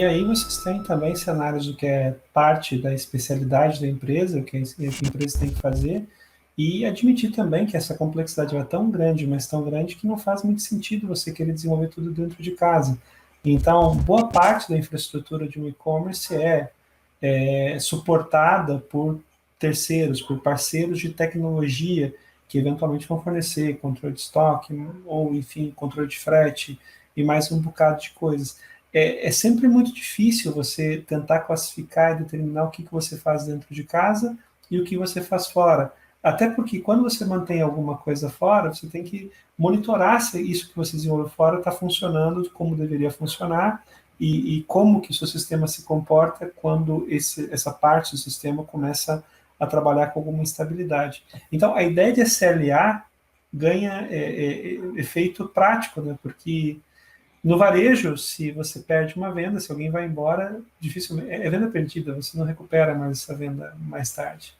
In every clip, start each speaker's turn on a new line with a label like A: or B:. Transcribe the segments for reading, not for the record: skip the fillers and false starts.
A: E aí vocês têm também cenários do que é parte da especialidade da empresa, o que a empresa tem que fazer, e admitir também que essa complexidade é tão grande, mas tão grande, que não faz muito sentido você querer desenvolver tudo dentro de casa. Então, boa parte da infraestrutura de um e-commerce é suportada por terceiros, por parceiros de tecnologia que eventualmente vão fornecer controle de estoque, ou enfim, controle de frete e mais um bocado de coisas. É sempre muito difícil você tentar classificar e determinar o que você faz dentro de casa e o que você faz fora. Até porque quando você mantém alguma coisa fora, você tem que monitorar se isso que você desenvolveu fora está funcionando como deveria funcionar e como que o seu sistema se comporta quando essa parte do sistema começa a trabalhar com alguma instabilidade. Então, a ideia de SLA ganha efeito prático, né? Porque no varejo, se você perde uma venda, se alguém vai embora, dificilmente é venda perdida, você não recupera mais essa venda mais tarde.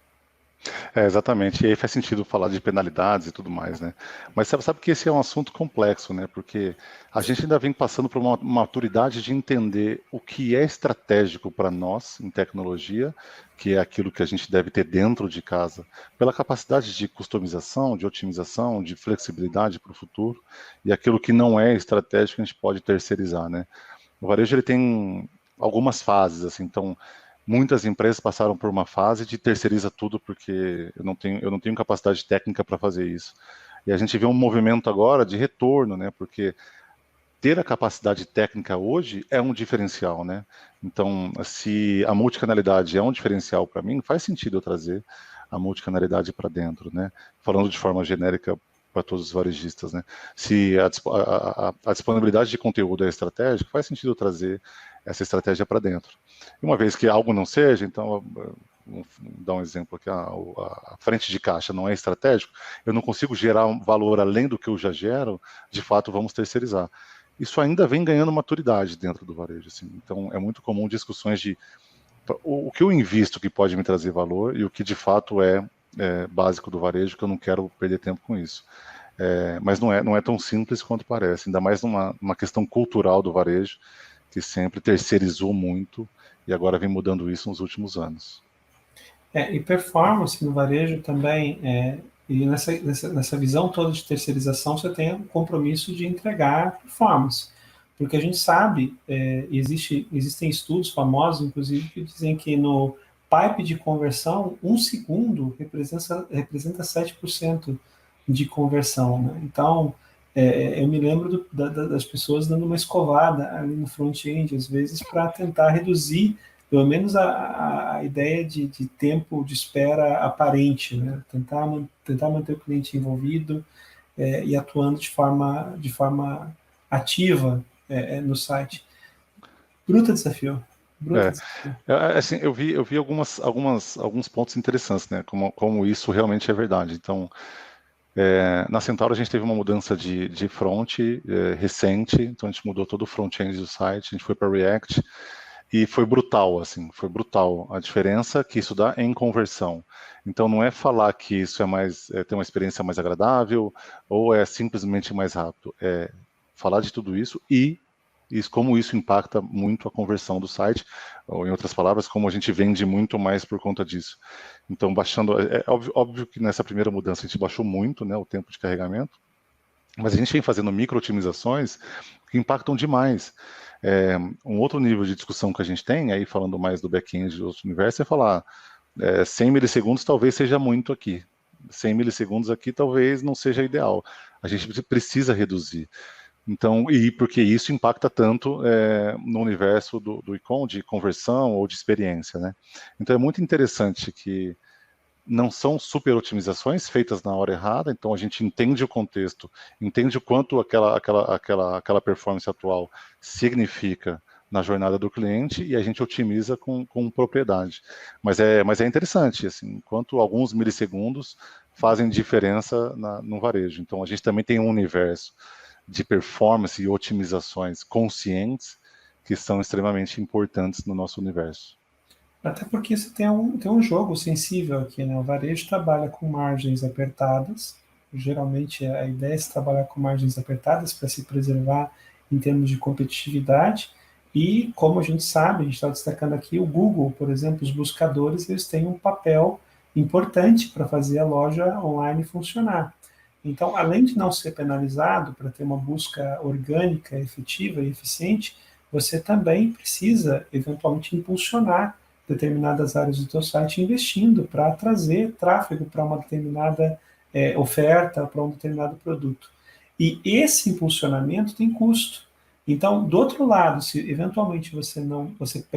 B: Exatamente. E aí faz sentido falar de penalidades e tudo mais, né? Mas sabe que esse é um assunto complexo, né? Porque a gente ainda vem passando por uma maturidade de entender o que é estratégico para nós em tecnologia, que é aquilo que a gente deve ter dentro de casa, pela capacidade de customização, de otimização, de flexibilidade para o futuro, e aquilo que não é estratégico a gente pode terceirizar, né? O varejo ele tem algumas fases, assim, então muitas empresas passaram por uma fase de terceiriza tudo porque eu não tenho capacidade técnica para fazer isso. E a gente vê um movimento agora de retorno, né? Porque ter a capacidade técnica hoje é um diferencial, né? Então, se a multicanalidade é um diferencial para mim, faz sentido eu trazer a multicanalidade para dentro, né? Falando de forma genérica para todos os varejistas, né? Se a disponibilidade de conteúdo é estratégica, faz sentido eu trazer essa estratégia para dentro. E uma vez que algo não seja, então vamos dar um exemplo aqui, a frente de caixa não é estratégico, eu não consigo gerar um valor além do que eu já gero, de fato vamos terceirizar. Isso ainda vem ganhando maturidade dentro do varejo, assim. Então é muito comum discussões de o que eu invisto que pode me trazer valor e o que de fato é básico do varejo, que eu não quero perder tempo com isso. Mas não é tão simples quanto parece, ainda mais numa questão cultural do varejo, que sempre terceirizou muito e agora vem mudando isso nos últimos anos.
A: E performance no varejo também, e nessa visão toda de terceirização, você tem o compromisso de entregar performance. Porque a gente sabe, existem estudos famosos, inclusive, que dizem que no pipe de conversão, um segundo representa 7% de conversão. Né? Então, eu me lembro das pessoas dando uma escovada ali no front-end, às vezes, para tentar reduzir pelo menos a ideia de tempo de espera aparente, né? Tentar manter o cliente envolvido e atuando de forma ativa no site. Bruta desafio. Bruta
B: É,
A: desafio.
B: assim, eu vi alguns pontos interessantes, né? Como isso realmente é verdade. Então, na Centauro a gente teve uma mudança de front recente, então a gente mudou todo o front-end do site, a gente foi para React e foi brutal, assim, foi brutal a diferença que isso dá em conversão. Então não é falar que isso tem uma experiência mais agradável ou é simplesmente mais rápido, é falar de tudo isso e como isso impacta muito a conversão do site, ou em outras palavras, como a gente vende muito mais por conta disso. Então, baixando, é óbvio que nessa primeira mudança a gente baixou muito, né, o tempo de carregamento, mas a gente vem fazendo micro-otimizações que impactam demais. Um outro nível de discussão que a gente tem, aí falando mais do back-end do outro universo, é falar 100 milissegundos talvez seja muito aqui. 100 milissegundos aqui talvez não seja ideal. A gente precisa reduzir. Então, e porque isso impacta tanto no universo do e-com, de conversão ou de experiência, né? Então é muito interessante que não são super otimizações feitas na hora errada, então a gente entende o contexto, entende o quanto aquela performance atual significa na jornada do cliente e a gente otimiza com propriedade. Mas é interessante, assim, quanto alguns milissegundos fazem diferença no varejo. Então a gente também tem um universo de performance e otimizações conscientes que são extremamente importantes no nosso universo.
A: Até porque você tem um jogo sensível aqui, né? O varejo trabalha com margens apertadas. Geralmente a ideia é se trabalhar com margens apertadas para se preservar em termos de competitividade. E, como a gente sabe, a gente está destacando aqui, o Google, por exemplo, os buscadores, eles têm um papel importante para fazer a loja online funcionar. Então, além de não ser penalizado para ter uma busca orgânica, efetiva e eficiente, você também precisa, eventualmente, impulsionar determinadas áreas do seu site investindo para trazer tráfego para uma determinada oferta, para um determinado produto. E esse impulsionamento tem custo. Então, do outro lado, se eventualmente você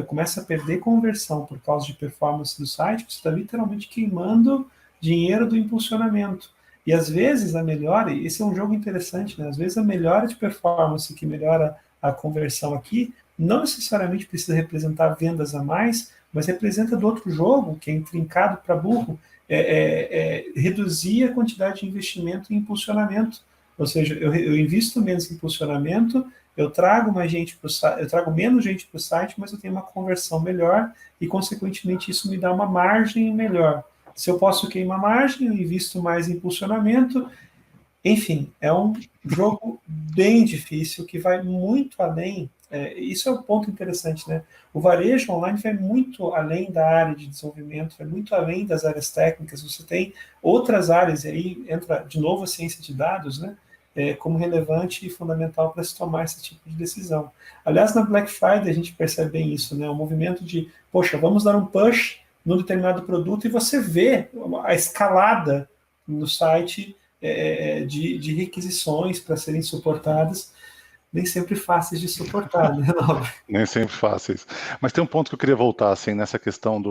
A: começa a perder conversão por causa de performance do site, você está literalmente queimando dinheiro do impulsionamento. E às vezes a melhora, e esse é um jogo interessante, né? Às vezes a melhora de performance que melhora a conversão aqui, não necessariamente precisa representar vendas a mais, mas representa do outro jogo, que é intrincado para burro, reduzir a quantidade de investimento em impulsionamento. Ou seja, eu invisto menos em impulsionamento, eu trago mais gente para o site, eu trago menos gente para o site, mas eu tenho uma conversão melhor e, consequentemente, isso me dá uma margem melhor. Se eu posso queimar margem, eu invisto mais em impulsionamento. Enfim, é um jogo bem difícil que vai muito além. Isso é um ponto interessante, né? O varejo online vai muito além da área de desenvolvimento, vai muito além das áreas técnicas. Você tem outras áreas, e aí entra de novo a ciência de dados, né? Como relevante e fundamental para se tomar esse tipo de decisão. Aliás, na Black Friday a gente percebe bem isso, né? O movimento de, poxa, vamos dar um push num determinado produto e você vê a escalada no site de requisições para serem suportadas, nem sempre fáceis de suportar, né, Nobre?
B: Nem sempre fáceis. Mas tem um ponto que eu queria voltar, assim, nessa questão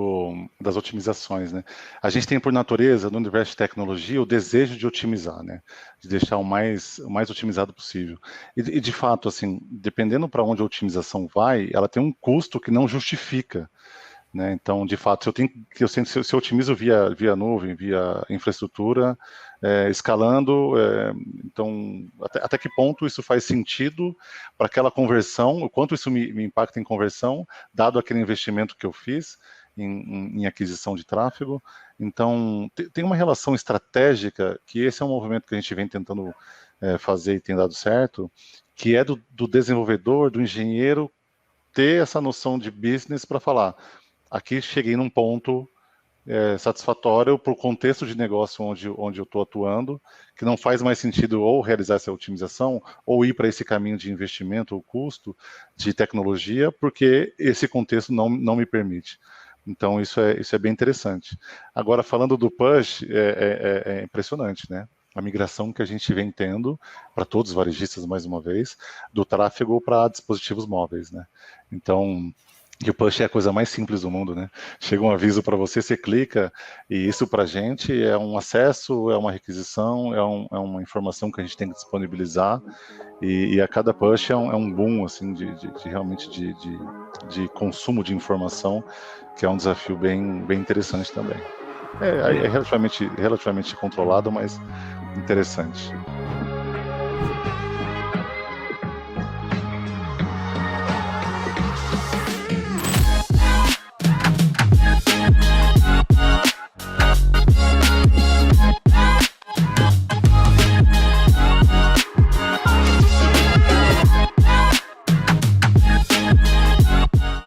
B: das otimizações, né? A gente tem, por natureza, no universo de tecnologia, o desejo de otimizar, né? De deixar o mais otimizado possível. E de fato, assim, dependendo para onde a otimização vai, ela tem um custo que não justifica. Né? Então, de fato, se eu otimizo via nuvem, via infraestrutura, escalando, então, até que ponto isso faz sentido para aquela conversão, o quanto isso me impacta em conversão, dado aquele investimento que eu fiz em aquisição de tráfego. Então, tem uma relação estratégica, que esse é um movimento que a gente vem tentando fazer e tem dado certo, que é do desenvolvedor, do engenheiro, ter essa noção de business para falar, aqui cheguei num ponto satisfatório para o contexto de negócio onde eu estou atuando, que não faz mais sentido ou realizar essa otimização, ou ir para esse caminho de investimento ou custo de tecnologia, porque esse contexto não me permite. Então, isso é bem interessante. Agora, falando do push, é impressionante, né? A migração que a gente vem tendo, para todos os varejistas, mais uma vez, do tráfego para dispositivos móveis, né? Então, e o push é a coisa mais simples do mundo, né? Chega um aviso para você, você clica, e isso para a gente é um acesso, é uma requisição, é uma informação que a gente tem que disponibilizar, e a cada push é um boom, assim, realmente de consumo de informação, que é um desafio bem interessante também. É relativamente controlado, mas interessante.